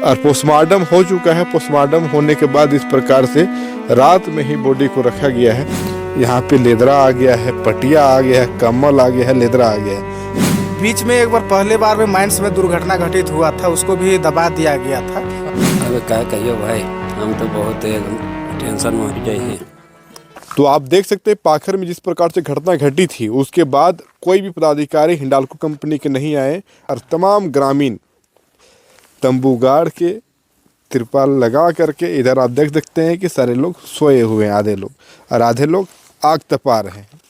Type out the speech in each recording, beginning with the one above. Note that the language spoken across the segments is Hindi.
और पोस्टमार्टम हो चुका है। पोस्टमार्टम होने के बाद इस प्रकार से रात में ही बॉडी को रखा गया है। यहाँ पे लेदरा आ गया है, पटिया आ गया है, कम्बल आ गया है, लेदरा आ गया है। बीच में एक बार पहले बार में माइंस में दुर्घटना घटित हुआ था, उसको भी दबा दिया गया था। अबे क्या कहियो भाई, हम तो बहुत टेंशन में हो गए हैं। तो आप देख सकते हैं पाखर में जिस प्रकार से घटना घटी थी, उसके बाद कोई भी पदाधिकारी हिंडाल्को कंपनी के नहीं आए और तमाम ग्रामीण तंबू गाड़ के तिरपाल लगा करके इधर आप देख सकते हैं कि सारे लोग सोए हुए हैं, आधे लोग, और आधे लोग आग तपा रहे हैं।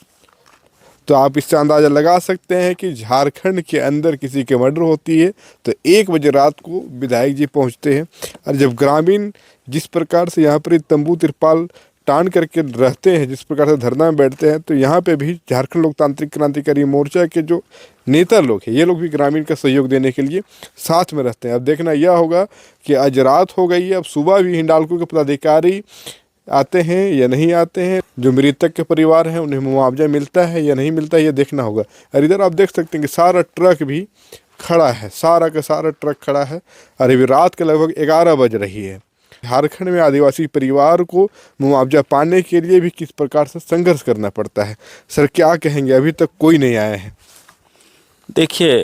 तो आप इससे अंदाज़ा लगा सकते हैं कि झारखंड के अंदर किसी के मर्डर होती है तो 1 बजे रात को विधायक जी पहुंचते हैं। और जब ग्रामीण जिस प्रकार से यहाँ पर तंबू तिरपाल टान करके रहते हैं, जिस प्रकार से धरना में बैठते हैं, तो यहाँ पे भी झारखंड लोकतांत्रिक क्रांतिकारी मोर्चा के जो नेता लोग हैं, ये लोग भी ग्रामीण का सहयोग देने के लिए साथ में रहते हैं। अब देखना यह होगा कि आज रात हो गई है, अब सुबह भी हिंडाल्को के पदाधिकारी आते हैं या नहीं आते हैं। जो मृतक के परिवार हैं उन्हें मुआवजा मिलता है या नहीं मिलता है, ये देखना होगा। और इधर आप देख सकते हैं कि सारा ट्रक भी खड़ा है, सारा का सारा ट्रक खड़ा है। और अभी रात के लगभग 11 बज रही है। झारखंड में आदिवासी परिवार को मुआवजा पाने के लिए भी किस प्रकार से संघर्ष करना पड़ता है। सर क्या कहेंगे, अभी तक कोई नहीं आया है। देखिए,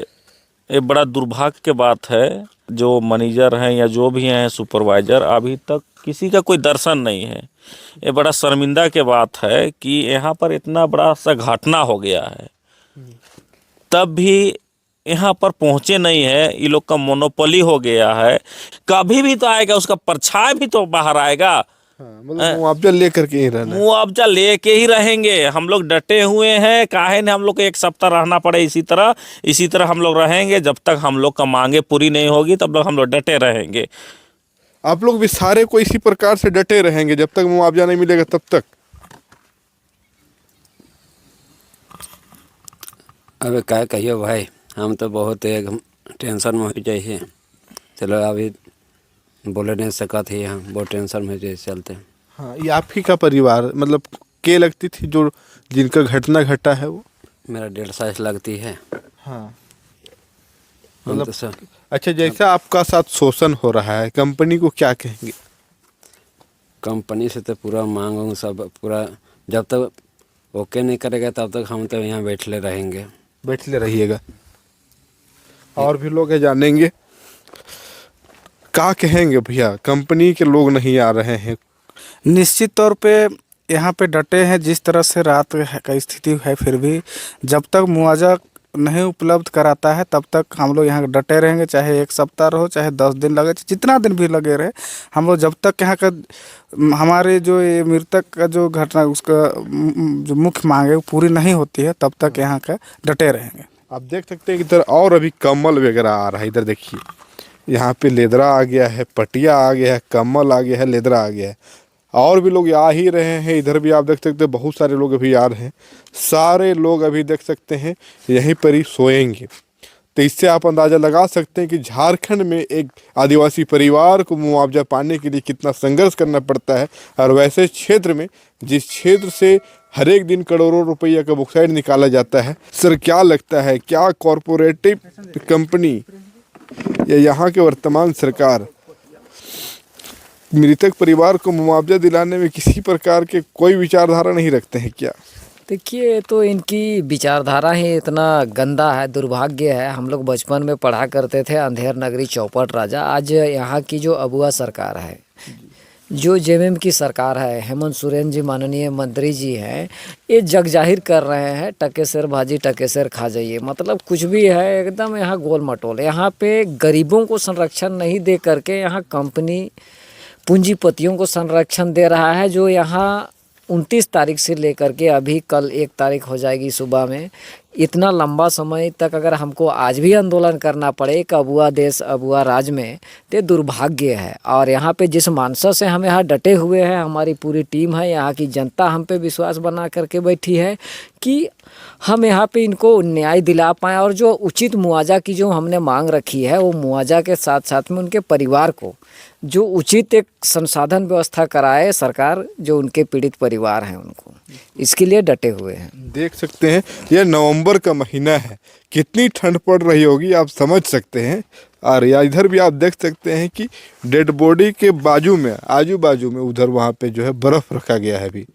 ये बड़ा दुर्भाग्य की बात है, जो मैनेजर हैं या जो भी हैं सुपरवाइज़र, अभी तक किसी का कोई दर्शन नहीं है। ये बड़ा शर्मिंदा की बात है कि यहाँ पर इतना बड़ा सा घटना हो गया है, तब भी यहाँ पर पहुँचे नहीं है। ये लोग का मोनोपोली हो गया है। कभी भी तो आएगा, उसका परछाई भी तो बाहर आएगा। मतलब मुआवजा लेकर के ही रहना, मुआवजा लेके ही रहेंगे। हम लोग डटे हुए हैं, काहे ने हम लोग को 1 सप्ताह रहना पड़े। इसी तरह हम लोग रहेंगे। जब तक हम लोग का मांगे पूरी नहीं होगी तब तक हम लोग डटे रहेंगे। आप लोग भी सारे को इसी प्रकार से डटे रहेंगे जब तक मुआवजा नहीं मिलेगा तब तक। अबे क्या कहियो भाई, हम तो बहुत टेंशन में हो गए हैं। चलो अभी बोले नहीं सका थी, हम बहुत टेंशन में जैसे चलते हैं। हाँ, ये आप ही का परिवार मतलब के लगती थी जो जिनका घटना घटा है वो? मेरा 1.5 साल लगती है। हाँ, मतलब मतलब अच्छा, जैसा आपका साथ शोषण हो रहा है, कंपनी को क्या कहेंगे? कंपनी से तो पूरा मांग वांग सब पूरा, जब तक ओके नहीं करेगा तब तक हम तो यहाँ बैठले रहेंगे। बैठले रहिएगा। और भी लोग हैं, जानेंगे क्या कहेंगे। भैया, कंपनी के लोग नहीं आ रहे हैं। निश्चित तौर पे यहाँ पे डटे हैं। जिस तरह से रात का स्थिति है, फिर भी जब तक मुआवजा नहीं उपलब्ध कराता है तब तक हम लोग यहाँ डटे रहेंगे। चाहे 1 सप्ताह रहो, चाहे 10 दिन लगे, जितना दिन भी लगे रहे, हम लोग जब तक यहाँ का हमारे जो ये मृतक का जो घटना उसका जो मुख्य मांग है वो पूरी नहीं होती है तब तक यहाँ का डटे रहेंगे। आप देख सकते हैं कि इधर और अभी कम्बल वगैरह आ रहा है। इधर देखिए, यहाँ पे लेदरा आ गया है, पटिया आ गया है, कम्बल आ गया है, लेदरा आ गया है। और भी लोग आ ही रहे हैं। इधर भी आप देख सकते हैं बहुत सारे लोग अभी आ रहे हैं। सारे लोग अभी देख सकते हैं यहीं पर ही सोएंगे। तो इससे आप अंदाज़ा लगा सकते हैं कि झारखंड में एक आदिवासी परिवार को मुआवजा पाने के लिए कितना संघर्ष करना पड़ता है। और वैसे क्षेत्र में, जिस क्षेत्र से हर एक दिन करोड़ों रुपया का बॉक्साइट निकाला जाता है, सर क्या लगता है, क्या कॉरपोरेटिव कंपनी या यहाँ के वर्तमान सरकार मृतक परिवार को मुआवजा दिलाने में किसी प्रकार के कोई विचारधारा नहीं रखते हैं क्या? देखिए, तो इनकी विचारधारा ही इतना गंदा है, दुर्भाग्य है। हम लोग बचपन में पढ़ा करते थे अंधेर नगरी चौपट राजा। आज यहाँ की जो अबुआ सरकार है, जो जेएमएम की सरकार है, हेमंत सोरेन जी माननीय मंत्री जी हैं, ये जग जाहिर कर रहे हैं टकेसर भाजी टकेसर खा जाइए। मतलब कुछ भी है, एकदम यहाँ गोल मटोल। यहाँ पे गरीबों को संरक्षण नहीं दे करके यहाँ कंपनी पूंजीपतियों को संरक्षण दे रहा है। जो यहाँ 29 तारीख से लेकर के अभी कल 1 तारीख हो जाएगी सुबह में, इतना लंबा समय तक अगर हमको आज भी आंदोलन करना पड़े एक अबुआ देश अबुआ राज्य में, तो दुर्भाग्य है। और यहाँ पे जिस मानसा से हम यहाँ डटे हुए हैं, हमारी पूरी टीम है, यहाँ की जनता हम पे विश्वास बना करके बैठी है कि हम यहाँ पे इनको न्याय दिला पाएँ। और जो उचित मुआवजा की जो हमने मांग रखी है, वो मुआवजा के साथ साथ में उनके परिवार को जो उचित एक संसाधन व्यवस्था कराए सरकार, जो उनके पीड़ित परिवार हैं उनको, इसके लिए डटे हुए हैं। देख सकते हैं यह नवंबर का महीना है, कितनी ठंड पड़ रही होगी आप समझ सकते हैं। और या इधर भी आप देख सकते हैं कि डेड बॉडी के बाजू में आजू बाजू में उधर वहाँ पे जो है बर्फ़ रखा गया है अभी,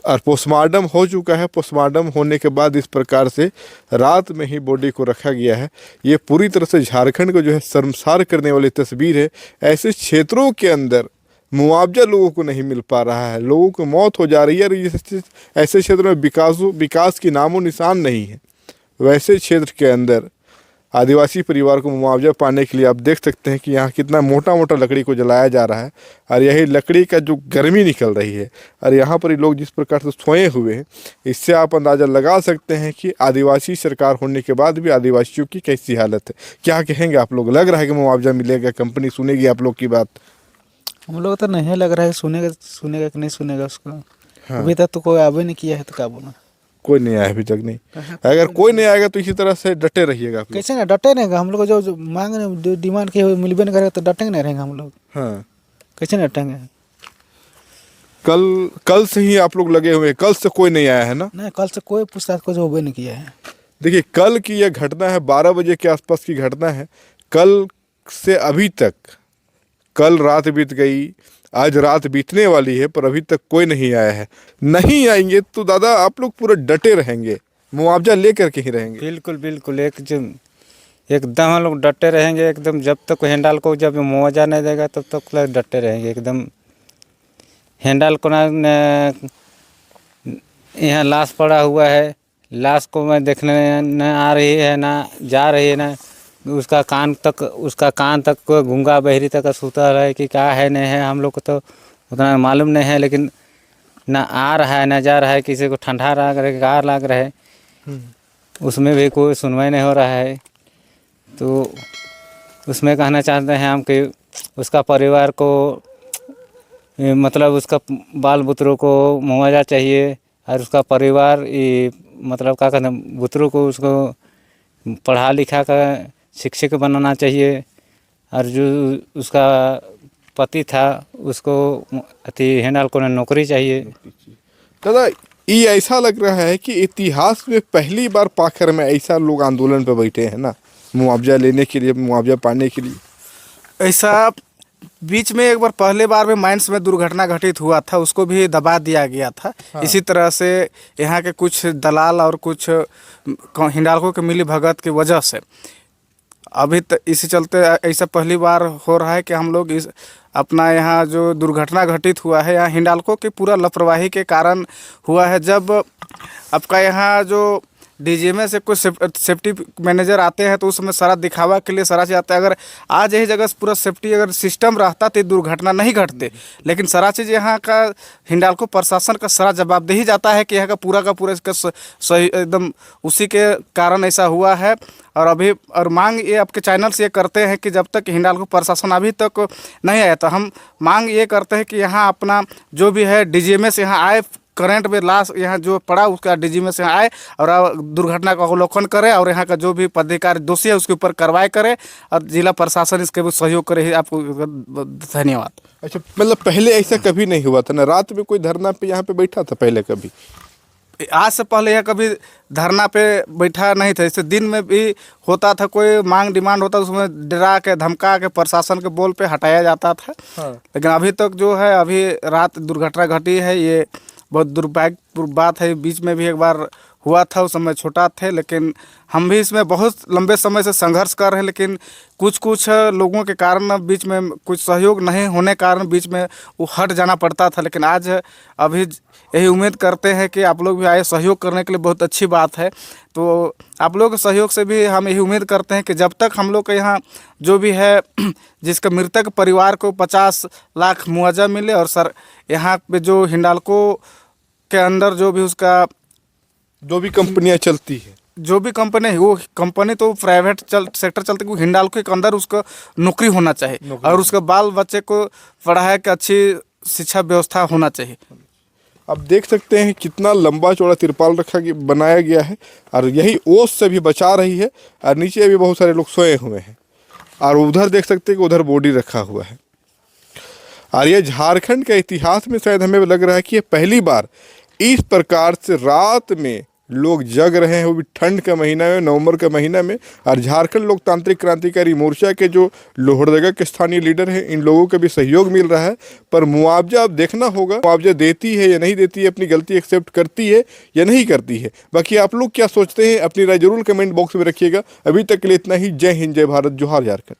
और पोस्टमार्टम हो चुका है। पोस्टमार्टम होने के बाद इस प्रकार से रात में ही बॉडी को रखा गया है। ये पूरी तरह से झारखंड को जो है शर्मसार करने वाली तस्वीर है। ऐसे क्षेत्रों के अंदर मुआवजा लोगों को नहीं मिल पा रहा है, लोगों को मौत हो जा रही है, और ऐसे क्षेत्र में विकास की नामो निशान नहीं है। वैसे क्षेत्र के अंदर आदिवासी परिवार को मुआवजा पाने के लिए आप देख सकते हैं कि यहाँ कितना मोटा मोटा लकड़ी को जलाया जा रहा है, और यही लकड़ी का जो गर्मी निकल रही है, और यहाँ पर लोग जिस प्रकार से सोए हुए हैं, इससे आप अंदाज़ा लगा सकते हैं कि आदिवासी सरकार होने के बाद भी आदिवासियों की कैसी हालत है। क्या कहेंगे आप लोग? लग रहा है कि मुआवजा मिलेगा, कंपनी सुनेगी आप लोग की बात? हम लोग तो नहीं लग रहा है सुनेगा कि नहीं सुनेगा उसको। अभी तक तो कोई आवे नहीं किया है, तो क्या बोला, कोई नहीं आया अभी तक। नहीं, अगर कोई नहीं आएगा तो इसी तरह से डटे रहिएगा आप लोग। कैसे ना डटे रहेगा हम लोग, जो मांग रहे डिमांड के मिलबे नहीं करेगा तो डटेंगे नहीं रहेंगे हम लोग। हाँ, कैसे नहीं डटेंगे? कल से ही आप लोग लगे हुए हैं, कल से कोई नहीं आया है ना? नहीं, कल से कोई पूछताछ कुछ होबे नहीं किया है। देखिए, कल की यह घटना है, 12 बजे के आसपास की घटना है। कल से अभी तक, कल रात बीत गई, आज रात बीतने वाली है, पर अभी तक कोई नहीं आया है। नहीं आएंगे तो दादा आप लोग पूरे डटे रहेंगे, मुआवजा लेकर के ही रहेंगे? बिल्कुल बिल्कुल, एकदम हम लोग डटे रहेंगे एकदम। जब तक हिंडाल को जब मुआवजा नहीं देगा तब तक डटे रहेंगे एकदम। हिंडाल को ना यहाँ लाश पड़ा हुआ है, लाश को मैं देखने न आ रही है, ना जा रही है, ना उसका कान तक गूंगा बहरी तक सूता है कि क्या है नहीं है, हम लोग को तो उतना मालूम नहीं है। लेकिन ना आ रहा है ना जा रहा है, किसी को ठंडा लग रहा है, क्या लग रहा है, उसमें भी कोई सुनवाई नहीं हो रहा है। तो उसमें कहना चाहते हैं हम कि उसका परिवार को, मतलब उसका बाल बुतरों को मुआवजा चाहिए, और उसका परिवार मतलब क्या कहते हैं, बुतरों को उसको पढ़ा लिखा कर शिक्षक बनाना चाहिए, और जो उसका पति था उसको हिंडाल को नौकरी चाहिए। दादा, ये ऐसा लग रहा है कि इतिहास में पहली बार पाखर में ऐसा लोग आंदोलन पर बैठे हैं ना, मुआवजा लेने के लिए, मुआवजा पाने के लिए। ऐसा बीच में एक बार पहले बार में माइंस में दुर्घटना घटित हुआ था, उसको भी दबा दिया गया था। हाँ। इसी तरह से यहाँ के कुछ दलाल और कुछ हिंडालकों के मिली भगत की वजह से अभी इसी चलते ऐसा पहली बार हो रहा है कि हम लोग इस अपना यहाँ जो दुर्घटना घटित हुआ है, यहाँ हिंडालकों की पूरा लापरवाही के कारण हुआ है। जब आपका यहाँ जो डीजीएमए से कुछ सेफ्टी मैनेजर आते हैं तो उसमें सारा दिखावा के लिए सारा चीज़ आता है। अगर आज यही जगह पूरा सेफ्टी अगर सिस्टम रहता तो दुर्घटना नहीं घटते, लेकिन सारा चीज़ यहाँ का हिंडालको प्रशासन का सारा जवाबदेही जाता है कि यहाँ का पूरा इसका सही एकदम उसी के कारण ऐसा हुआ है। और मांग ये आपके चैनल से ये करते हैं कि जब तक हिंडालको प्रशासन अभी तक नहीं आया तो हम मांग ये करते हैं कि यहाँ अपना जो भी है डीजीएमए से यहाँ आए, करंट में लाश यहाँ जो पड़ा उसका डीजीएमए से आए और दुर्घटना का अवलोकन करे, और यहाँ का जो भी पदाधिकारी दोषी है उसके ऊपर कार्रवाई करे, और जिला प्रशासन इसके भी सहयोग करे। आपको धन्यवाद। अच्छा, मतलब पहले ऐसा कभी नहीं हुआ था ना? रात में कोई धरना पे यहाँ पे बैठा था पहले कभी? आज से पहले यहाँ कभी धरना पे बैठा नहीं था। इससे दिन में भी होता था, कोई मांग डिमांड होता उसमें डरा के धमका के प्रशासन के बोल पे हटाया जाता था। हाँ। लेकिन अभी तक जो है, अभी रात दुर्घटना घटी है, ये बहुत दुर्भाग्यपूर्ण बात है। बीच में भी एक बार हुआ था, उस समय छोटा थे, लेकिन हम भी इसमें बहुत लंबे समय से संघर्ष कर रहे हैं, लेकिन कुछ लोगों के कारण बीच में कुछ सहयोग नहीं होने कारण बीच में वो हट जाना पड़ता था। लेकिन आज अभी यही उम्मीद करते हैं कि आप लोग भी आए सहयोग करने के लिए, बहुत अच्छी बात है। तो आप लोग के सहयोग से भी हम यही उम्मीद करते हैं कि जब तक हम लोग के यहाँ जो भी है जिसका मृतक परिवार को 50 लाख मुआवजा मिले, और सर यहाँ पे जो हिंडालको के अंदर जो भी उसका जो भी कंपनियां चलती है, जो भी कंपनी है, वो कंपनी तो प्राइवेट सेक्टर चलती है, हिंडालको के अंदर उसका नौकरी होना चाहिए, और उसके बाल बच्चे को पढ़ाई की अच्छी शिक्षा व्यवस्था होना चाहिए। आप देख सकते हैं कितना लंबा चौड़ा तिरपाल बनाया गया है, और यही ओस से भी बचा रही है, और नीचे भी बहुत सारे लोग सोए हुए हैं, और उधर देख सकते हैं कि उधर बॉडी रखा हुआ है। और ये झारखंड के इतिहास में शायद हमें लग रहा है कि ये पहली बार इस प्रकार से रात में लोग जग रहे हैं, वो भी ठंड का महीना में, नवंबर का महीना में। और झारखंड लोकतांत्रिक क्रांतिकारी मोर्चा के जो लोहरदगा के स्थानीय लीडर हैं, इन लोगों का भी सहयोग मिल रहा है। पर मुआवजा अब देखना होगा, मुआवजा देती है या नहीं देती है, अपनी गलती एक्सेप्ट करती है या नहीं करती है। बाकी आप लोग क्या सोचते हैं, अपनी राय जरूर कमेंट बॉक्स में रखिएगा। अभी तक के लिए इतना ही। जय हिंद, जय भारत, जोहार झारखंड।